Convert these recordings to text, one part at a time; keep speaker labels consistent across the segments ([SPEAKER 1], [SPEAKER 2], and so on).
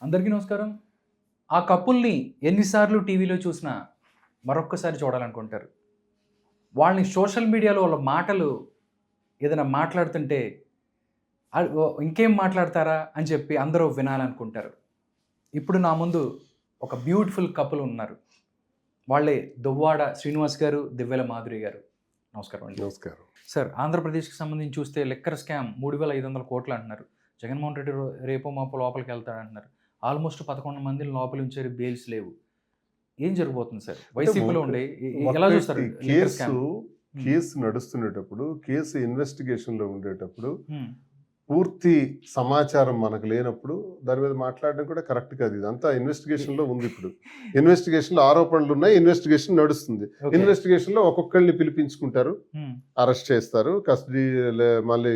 [SPEAKER 1] అందరికీ నమస్కారం. ఆ కపుల్‌ని ఎన్నిసార్లు టీవీలో చూసినా మరొక్కసారి చూడాలనుకుంటారు. వాళ్ళని సోషల్ మీడియాలో వాళ్ళ మాటలు ఏదైనా మాట్లాడుతుంటే ఇంకేం మాట్లాడతారా అని చెప్పి అందరూ వినాలనుకుంటారు. ఇప్పుడు నా ముందు ఒక బ్యూటిఫుల్ కపుల్ ఉన్నారు. వాళ్ళే దువ్వాడ శ్రీనివాస్ గారు, దివ్వెల మాధురి గారు. నమస్కారం అండి.
[SPEAKER 2] నమస్కారం.
[SPEAKER 1] సార్, ఆంధ్రప్రదేశ్‌కి సంబంధించి చూస్తే లిక్కర్ స్కామ్ 3,500 కోట్లు అంటున్నారు. జగన్మోహన్ రెడ్డి రేపో మాపో లోపలికెళ్తాడంటున్నారు. ఆల్మోస్ట్ 11 మందిని లోపల ఉంచారు. బెయిల్స్ లేవు. ఏం జరగబోతుంది సార్? వైసీపీలో ఉండి ఎలా చూస్తారు లిక్కర్ స్కామ్?
[SPEAKER 2] కేసు నడుస్తున్నప్పుడు, కేసు ఇన్వెస్టిగేషన్‌లో ఉండేటప్పుడు
[SPEAKER 1] హ్మ్.
[SPEAKER 2] పూర్తి సమాచారం మనకు లేనప్పుడు దాని మీద మాట్లాడడం కూడా కరెక్ట్ కాదు. ఇదంతా ఇన్వెస్టిగేషన్‌లో ఉంది ఇప్పుడు. ఇన్వెస్టిగేషన్‌లో ఆరోపణలు ఉన్నాయి. ఇన్వెస్టిగేషన్ నడుస్తుంది.
[SPEAKER 1] ఓకే.
[SPEAKER 2] ఇన్వెస్టిగేషన్‌లో ఒక్కొక్కళ్ళని పిలిపించుకుంటారు.
[SPEAKER 1] హ్మ్.
[SPEAKER 2] అరెస్ట్ చేస్తారు. కస్టడీ మళ్ళీ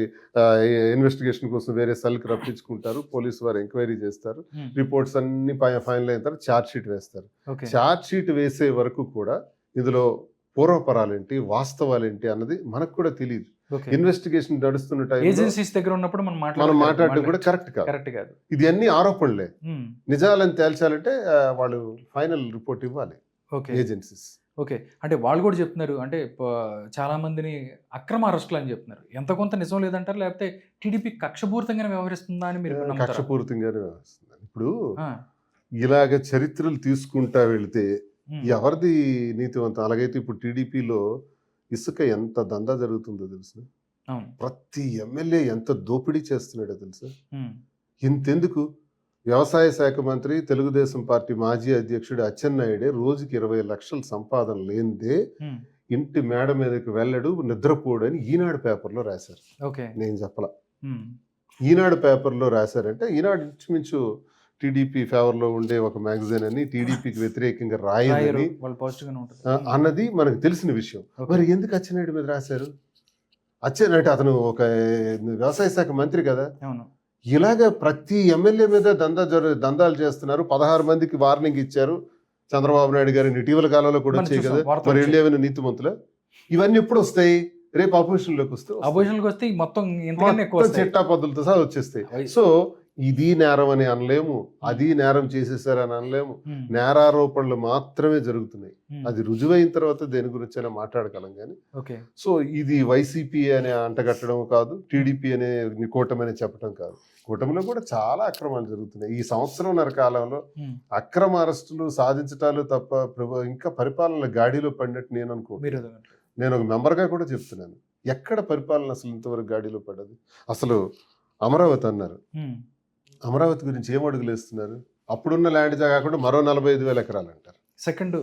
[SPEAKER 2] ఇన్వెస్టిగేషన్ కోసం వేరే సెల్‌కి రప్పించుకుంటారు. పోలీసు వారు ఎంక్వైరీ చేస్తారు.
[SPEAKER 1] హ్మ్.
[SPEAKER 2] రిపోర్ట్స్ అన్ని ఫైనల్ అయిన తర్వాత ఛార్జ్ షీట్ వేస్తారు.
[SPEAKER 1] ఓకే.
[SPEAKER 2] ఛార్జ్ షీట్ వేసే వరకు కూడా ఇందులో పూర్వపరాలేంటి, వాస్తవాలేంటి అన్నది మనకు కూడా తెలియదు.
[SPEAKER 1] ఓకే.
[SPEAKER 2] ఇన్వెస్టిగేషన్ నడుస్తున్న టైంలో
[SPEAKER 1] ఏజెన్సీస్ దగ్గర ఉన్నప్పుడు మనం
[SPEAKER 2] మనం మాట్లాడడం కూడా కరెక్ట్ కాదు.
[SPEAKER 1] కరెక్ట్ కాదు.
[SPEAKER 2] ఇది అన్ని ఆరోపణలే.
[SPEAKER 1] హ్మ్.
[SPEAKER 2] నిజాలని తేల్చాలంటే వాళ్ళు ఫైనల్ రిపోర్ట్ ఇవ్వాలి
[SPEAKER 1] ఓకే.
[SPEAKER 2] ఏజెన్సీస్.
[SPEAKER 1] ఓకే. అంటే వాళ్ళు కూడా చెప్తున్నారు. అంటే చాలా మందిని అక్రమ అరెస్టులు అని చెప్తున్నారు. ఎంత కొంత నిజం లేదంటారా? లేకపోతే టీడీపీ కక్షపూరితంగానే వ్యవహరిస్తుందా అని మీరు నమ్ముతారా?
[SPEAKER 2] కక్షపూరితంగానే వ్యవహరిస్తుంది. ఇప్పుడు
[SPEAKER 1] ఆ.
[SPEAKER 2] ఇలాగ చరిత్రలు తీసుకుంటా వెళితే
[SPEAKER 1] హ్మ్.
[SPEAKER 2] ఎవరిది నీతివంతం? అలాగైతే ఇప్పుడు టీడీపీలో ఇసుక ఎంత దందా జరుగుతుందో తెలుసు.
[SPEAKER 1] అవును.
[SPEAKER 2] ప్రతి ఎమ్మెల్యే ఎంత దోపిడీ చేస్తున్నాడో తెలుసా?
[SPEAKER 1] హ్మ్.
[SPEAKER 2] ఇంతెందుకు, వ్యవసాయ శాఖ మంత్రి, తెలుగుదేశం పార్టీ మాజీ అధ్యక్షుడు అచ్చెన్నాయుడే రోజుకి 20 లక్షల సంపాదన లేనిదే
[SPEAKER 1] హ్మ్.
[SPEAKER 2] ఇంటి మేడ మీదకి వెళ్ళడు, నిద్రపోడు అని ఈనాడు పేపర్లో రాశారు.
[SPEAKER 1] ఓకే.
[SPEAKER 2] నేను చెప్పలా.
[SPEAKER 1] హ్మ్.
[SPEAKER 2] ఈనాడు పేపర్లో రాశారంటే ఈనాడు ఇంచుమించు టీడీపీ ఫేవర్లో ఉండే ఒక మ్యాగజైన్ అని, టీడీపీకి వ్యతిరేకంగా
[SPEAKER 1] రాయరు.
[SPEAKER 2] రాయదని
[SPEAKER 1] వాళ్ళు పాజిటివ్‌గానే ఉంటారు.
[SPEAKER 2] అన్నది మనకు తెలిసిన విషయం.
[SPEAKER 1] ఓకే.
[SPEAKER 2] మరి ఎందుకు అచ్చెన్నాయుడు మీద రాశారు? అచ్చెన్నాయుడు అతను ఒక వ్యవసాయ శాఖ మంత్రి కదా.
[SPEAKER 1] అవును.
[SPEAKER 2] ఇలాగ ప్రతి ఎమ్మెల్యే మీద దందాలు చేస్తున్నారు. 16 మందికి వార్నింగ్ ఇచ్చారు. చంద్రబాబు నాయుడు గారిని ఇటీవల కాలంలో కూడా
[SPEAKER 1] మనం
[SPEAKER 2] వచ్చాయి
[SPEAKER 1] చూసాం.
[SPEAKER 2] కదా.
[SPEAKER 1] వార్తలు
[SPEAKER 2] మరి
[SPEAKER 1] వచ్చాయి.
[SPEAKER 2] వీళ్ళేమైనా నీతిమంతులా? ఇవన్నీ ఎప్పుడు వస్తాయి? రేపు అపోజిషన్లోకి వస్తే వస్తాయి.
[SPEAKER 1] అపోజిషన్‌కి వస్తే మొత్తం ఇంతకన్నా ఎక్కువ
[SPEAKER 2] మొత్తం
[SPEAKER 1] వస్తాయి.
[SPEAKER 2] చిట్టా పద్ధతులతో సహా వచ్చేస్తాయి.
[SPEAKER 1] అవి-
[SPEAKER 2] సో ఇది నేరం అని అనలేము, అది నేరం చేసేసారని అనలేము.
[SPEAKER 1] హ్మ్.
[SPEAKER 2] నేరారోపణలు మాత్రమే జరుగుతున్నాయి.
[SPEAKER 1] హ్మ్.
[SPEAKER 2] అది రుజువైన తర్వాత దేని గురించైనా మాట్లాడగలం కానీ.
[SPEAKER 1] ఓకే.
[SPEAKER 2] సో ఇది వైసీపీ అనే అంటగట్టడం కాదు, టీడీపీ అనే కూటమి అని చెప్పడం కాదు. కూటమిలో కూడా చాలా అక్రమాలు జరుగుతున్నాయి. ఈ సంవత్సరంన్నర కాలంలో
[SPEAKER 1] హ్మ్.
[SPEAKER 2] అక్రమ అరెస్టులు సాధించటాలు తప్ప ఇంకా పరిపాలన గాడిలో పడినట్టు నేను
[SPEAKER 1] మీరు
[SPEAKER 2] అనుకుంటున్నాను. నేను ఒక మెంబర్గా కూడా చెప్తున్నాను. ఎక్కడ పరిపాలన అసలు ఇంతవరకు గాడిలో పడ్డది? అసలు అమరావతి అన్నారు.
[SPEAKER 1] హ్మ్.
[SPEAKER 2] అమరావతి గురించి ఏం అడుగులు వేస్తున్నారు? అప్పుడున్న ల్యాండ్ జాగా కాకుండా మరో 45,000 ఎకరాలు అంటారు.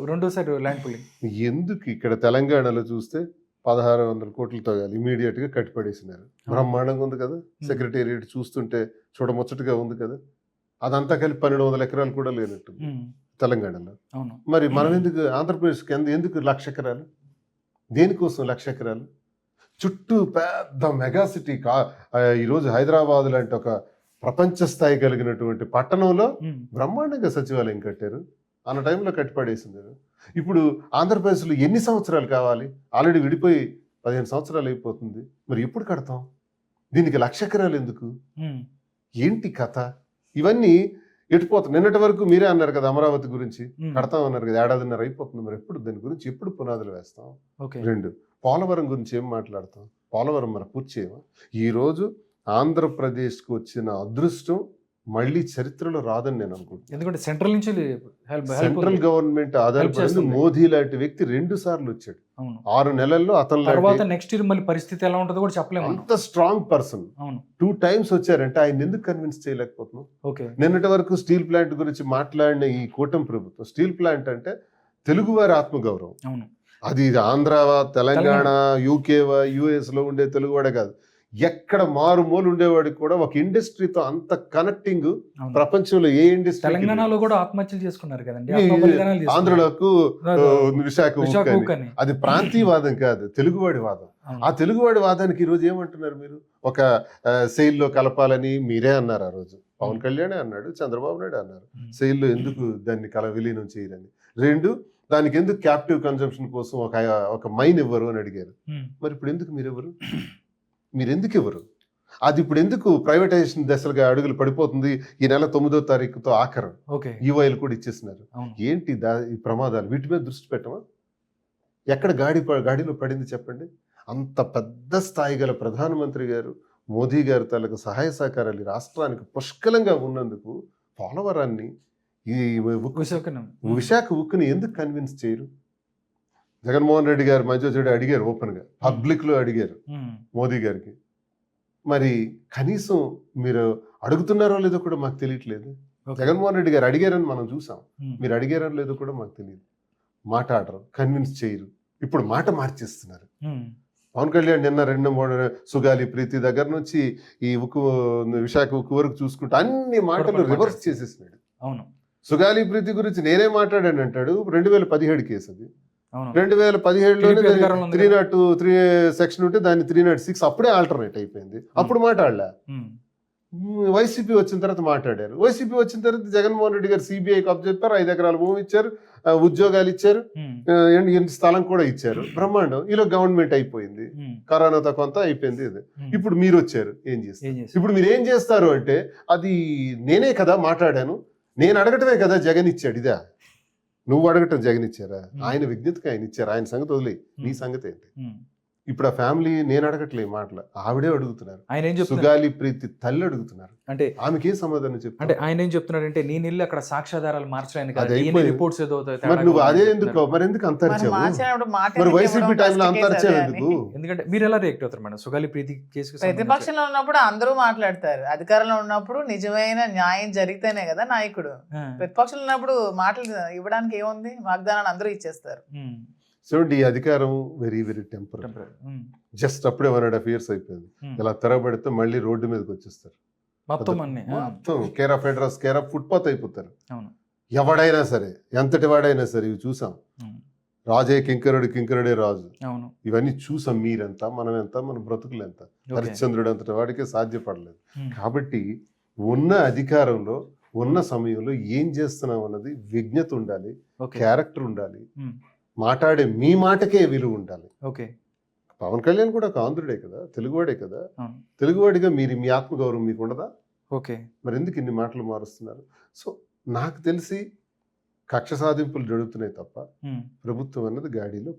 [SPEAKER 1] రెండోసారి ల్యాండ్ పూలింగ్.
[SPEAKER 2] ఎందుకు? ఇక్కడ తెలంగాణలో చూస్తే 1,600 కోట్లతో ఇమీడియట్ గా కట్టిపడేసినారు. బ్రహ్మాండంగా ఉంది కదా. సెక్రటేరియట్ చూస్తుంటే చూడముచ్చటగా ఉంది కదా. అదంతా కలిపి 1,200 ఎకరాలు కూడా లేనట్టు
[SPEAKER 1] హ్మ్.
[SPEAKER 2] తెలంగాణలో.
[SPEAKER 1] అవును.
[SPEAKER 2] మరి మనం ఎందుకు ఆంధ్రప్రదేశ్కి ఎందుకు 1,00,000 ఎకరాలు? దేనికోసం 1,00,000 ఎకరాలు? చుట్టూ పెద్ద మెగా సిటీ ఈరోజు హైదరాబాద్ లాంటి ఒక ప్రపంచ స్థాయి కలిగినటువంటి పట్టణంలో
[SPEAKER 1] హ్మ్.
[SPEAKER 2] బ్రహ్మాండంగా సచివాలయం కట్టారు. అన్న టైంలో కట్టిపడేసింది. ఇప్పుడు ఆంధ్రప్రదేశ్లో ఎన్ని సంవత్సరాలు కావాలి? ఆల్రెడీ విడిపోయి 15 సంవత్సరాలు అయిపోతుంది. మరి ఎప్పుడు కడతాం? దీనికి 1,00,000 ఎకరాలు ఎందుకు?
[SPEAKER 1] హ్మ్.
[SPEAKER 2] ఏంటి కథ? ఇవన్నీ ఎటుపోతాయి. నిన్నటి వరకు మీరే అన్నారు కదా అమరావతి గురించి,
[SPEAKER 1] హ్మ్.
[SPEAKER 2] కడతాం అన్నారు కదా. ఏడాదిన్నర అయిపోతుంది. మరి ఎప్పుడు దాని గురించి ఎప్పుడు పునాదులు వేస్తాం?
[SPEAKER 1] ఓకే.
[SPEAKER 2] 2 పోలవరం గురించి ఏం మాట్లాడతాం? పోలవరం మన పూర్తి చేయమా? ఈరోజు ఆంధ్రప్రదేశ్కి వచ్చిన అదృష్టం మళ్ళీ చరిత్రలో రాదని నేను అనుకుంటున్నాను.
[SPEAKER 1] ఎందుకంటే సెంట్రల్ నుంచి
[SPEAKER 2] సెంట్రల్ గవర్నమెంట్ ఆధారపడింది.
[SPEAKER 1] చేస్తుంది.
[SPEAKER 2] మోదీ లాంటి వ్యక్తి 2 సార్లు వచ్చాడు.
[SPEAKER 1] అవును.
[SPEAKER 2] 6 నెలల్లో అతను
[SPEAKER 1] తర్వాత నెక్స్ట్ ఇయర్ మళ్ళీ పరిస్థితి ఎలా ఉంటుందో కూడా చెప్పలేము మనం.
[SPEAKER 2] అంత స్ట్రాంగ్ పర్సన్
[SPEAKER 1] అవును.
[SPEAKER 2] 2 times వచ్చారంటే ఆయన ఎందుకు కన్విన్స్ చేయలేకపోతున్నాం?
[SPEAKER 1] ఓకే.
[SPEAKER 2] నిన్నటి వరకు స్టీల్ ప్లాంట్ గురించి మాట్లాడిన ఈ కూటమి ప్రభుత్వం, స్టీల్ ప్లాంట్ అంటే తెలుగువారి ఆత్మగౌరవం.
[SPEAKER 1] అవును.
[SPEAKER 2] అది ఆంధ్రావా, తెలంగాణ, యూకేవా, యుఎస్ లో ఉండే తెలుగువాడే కాదు, ఎక్కడ మారుమూలు ఉండేవాడికి కూడా ఒక ఇండస్ట్రీతో అంత కనెక్టింగ్
[SPEAKER 1] అవును.
[SPEAKER 2] ప్రపంచంలో ఏ ఇండస్ట్రీ.
[SPEAKER 1] తెలంగాణలో కూడా ఆత్మహత్యలు చేసుకున్నారు కదండి.
[SPEAKER 2] ఆంధ్రులకు విశాఖ
[SPEAKER 1] విశాఖ
[SPEAKER 2] ఉక్కు
[SPEAKER 1] ఉక్కు
[SPEAKER 2] అని.
[SPEAKER 1] అని.
[SPEAKER 2] అది ప్రాంతీయవాదం కాదు, తెలుగువాడి వాదం.
[SPEAKER 1] అవును.
[SPEAKER 2] ఆ తెలుగువాడి వాదానికి ఈరోజు ఏమంటున్నారు మీరు? ఒక సెయిల్లో కలపాలని మీరే అన్నారు ఆ రోజు. పవన్ కళ్యాణే అన్నాడు, చంద్రబాబు నాయుడు అన్నారు. సెయిల్లో ఎందుకు దాన్ని విలీనం చేయరని. 2, దానికి ఎందుకు క్యాప్టివ్ కన్జంప్షన్ కోసం ఒక మైన్ ఇవ్వరు అని అడిగారు.
[SPEAKER 1] హ్మ్.
[SPEAKER 2] మరి ఇప్పుడు ఎందుకు మీరు ఇవ్వరు? మీరు ఎందుకు ఇవ్వరు? అది ఇప్పుడు ఎందుకు ప్రైవేటైజేషన్ దశలుగా అడుగులు పడిపోతుంది? ఈ నెల 9వ తారీఖుతో ఆఖరు
[SPEAKER 1] ఓకే.
[SPEAKER 2] ఈఓఐలు కూడా ఇచ్చేస్తున్నారు.
[SPEAKER 1] అవును.
[SPEAKER 2] ఏంటి ఈ ప్రమాదాలు? వీటి మీద దృష్టి పెట్టమా? ఎక్కడ గాడిలో పడింది చెప్పండి? అంత పెద్ద స్థాయి గల ప్రధానమంత్రి గారు, మోదీ గారి తాలూకు సహాయ సహకారాలు ఈ రాష్ట్రానికి పుష్కలంగా ఉన్నందుకు పోలవరాన్ని, ఈ విశాఖ ఉక్కుని ఎందుకు కన్విన్స్ చేయరు? జగన్మోహన్ రెడ్డి గారు మధ్య చెడు అడిగారు, ఓపెన్గా పబ్లిక్లో అడిగారు మోదీ గారికి. మరి కనీసం మీరు అడుగుతున్నారో లేదో కూడా మాకు తెలియట్లేదు. జగన్మోహన్ రెడ్డి గారు అడిగారని మనం చూసాం, మీరు అడిగారో లేదో కూడా మాకు తెలియదు. మాట్లాడరు, కన్విన్స్ చేయరు, ఇప్పుడు మాట మార్చేస్తున్నారు. పవన్ కళ్యాణ్ నిన్న 2-3 సుగాలి ప్రీతి దగ్గర నుంచి ఈ విశాఖ ఉక్కు వరకు చూసుకుంటే అన్ని మాటలు రివర్స్ చేసేసినాడు.
[SPEAKER 1] అవును.
[SPEAKER 2] సుగాలి ప్రీతి గురించి నేనే మాట్లాడాను అంటాడు. 2017 కేసు అది.
[SPEAKER 1] 2017లోనే
[SPEAKER 2] 302 సెక్షన్ ఉంటే దాన్ని 306 అప్పుడే ఆల్టర్నేట్ అయిపోయింది. అప్పుడు మాట్లాడలే. వైసీపీ వచ్చిన తర్వాత మాట్లాడారు. వైసీపీ వచ్చిన తర్వాత జగన్మోహన్ రెడ్డి గారు సిబిఐకి అప్ చెప్పారు, 5 ఎకరాల భూమి ఇచ్చారు, ఉద్యోగాలు ఇచ్చారు, స్థలం కూడా ఇచ్చారు, బ్రహ్మాండం. ఈలో గవర్నమెంట్ అయిపోయింది, కరోనాతో కొంత అయిపోయింది. ఇది ఇప్పుడు మీరు వచ్చారు, ఏం చేస్తారు? ఇప్పుడు మీరు ఏం చేస్తారు అంటే, అది నేనే కదా మాట్లాడాను, నేను అడగటమే కదా జగన్ ఇచ్చాడు. ఇదా నువ్వు అడగటం జగన్ ఇచ్చారా? ఆయన విజ్ఞతకి ఆయన ఇచ్చారు. ఆయన సంగతి వదిలే, నీ సంగతి ఏంటి? ఇప్పుడు ఆ ఫ్యామిలీ నేను అడగట్లే మాటలు, ఆవిడే అడుగుతున్నారు. ఆయన ఏం చెప్తున్నారు? సుగాలి ప్రీతి తల్లి అడుగుతున్నారు. అంటే ఆమెకి ఏం సమాధానం చెప్తారు?
[SPEAKER 1] అంటే ఆయన ఏం చెప్తున్నాడు అంటే, నేను ఇల్లు అక్కడ సాక్ష్యాధారాలు మార్చడానికి రిపోర్ట్స్ ఏదో.
[SPEAKER 2] మరి నువ్వు అదే ఎందుకు, మరి ఎందుకు అంతర్చావు? మరి వైసీపీ టైంలో అంతర్చావు ఎందుకు?
[SPEAKER 1] ఎందుకంటే మీరు ఎలా రియాక్ట్ అవుతారు మేడం సుగాలి ప్రీతి కేసు?
[SPEAKER 3] ప్రతిపక్షంలో ఉన్నప్పుడు అందరూ మాట్లాడతారు, అధికారంలో ఉన్నప్పుడు నిజమైన న్యాయం జరిగితేనే కదా నాయకుడు. ప్రతిపక్షంలో ఉన్నప్పుడు మాటలు ఇవ్వడానికి ఏముంది? వాగ్దానాలు అందరూ ఇచ్చేస్తారు.
[SPEAKER 2] చూడండి, ఈ అధికారం వెరీ వెరీ టెంపరీ. జస్ట్ అప్పుడే 1.5 years అయిపోయింది. ఇలా తెరబడితే మళ్ళీ రోడ్డు మీదకి వచ్చేస్తారు. మొత్తం care of address, care of footpath అయిపోతారు. ఎవడైనా సరే, ఎంతటి వాడైనా సరే. ఇవి చూసాం. రాజే కింకరుడే రాజు. ఇవన్నీ చూసాం. మీరెంత, మనం ఎంత, మన బ్రతుకులు ఎంత. హరిశ్చంద్రుడు అంతటి వాడికే సాధ్యపడలేదు. కాబట్టి ఉన్న అధికారంలో ఉన్న సమయంలో ఏం చేస్తున్నాం అన్నది విజ్ఞత ఉండాలి, క్యారెక్టర్ ఉండాలి, మాట్లాడే మీ మాటకే విలువ ఉండాలి. పవన్ కళ్యాణ్ కూడా ఒక ఆంధ్రుడే కదా, తెలుగువాడే కదా. తెలుగువాడిగా మీరు మీ ఆత్మగౌరవం మీకు ఉండదా? మరి ఎందుకు ఇన్ని మాటలు మారుస్తున్నారు? సో నాకు తెలిసి కక్ష సాధింపులు జరుగుతున్నాయి తప్ప ప్రభుత్వం అన్నది గాడిలో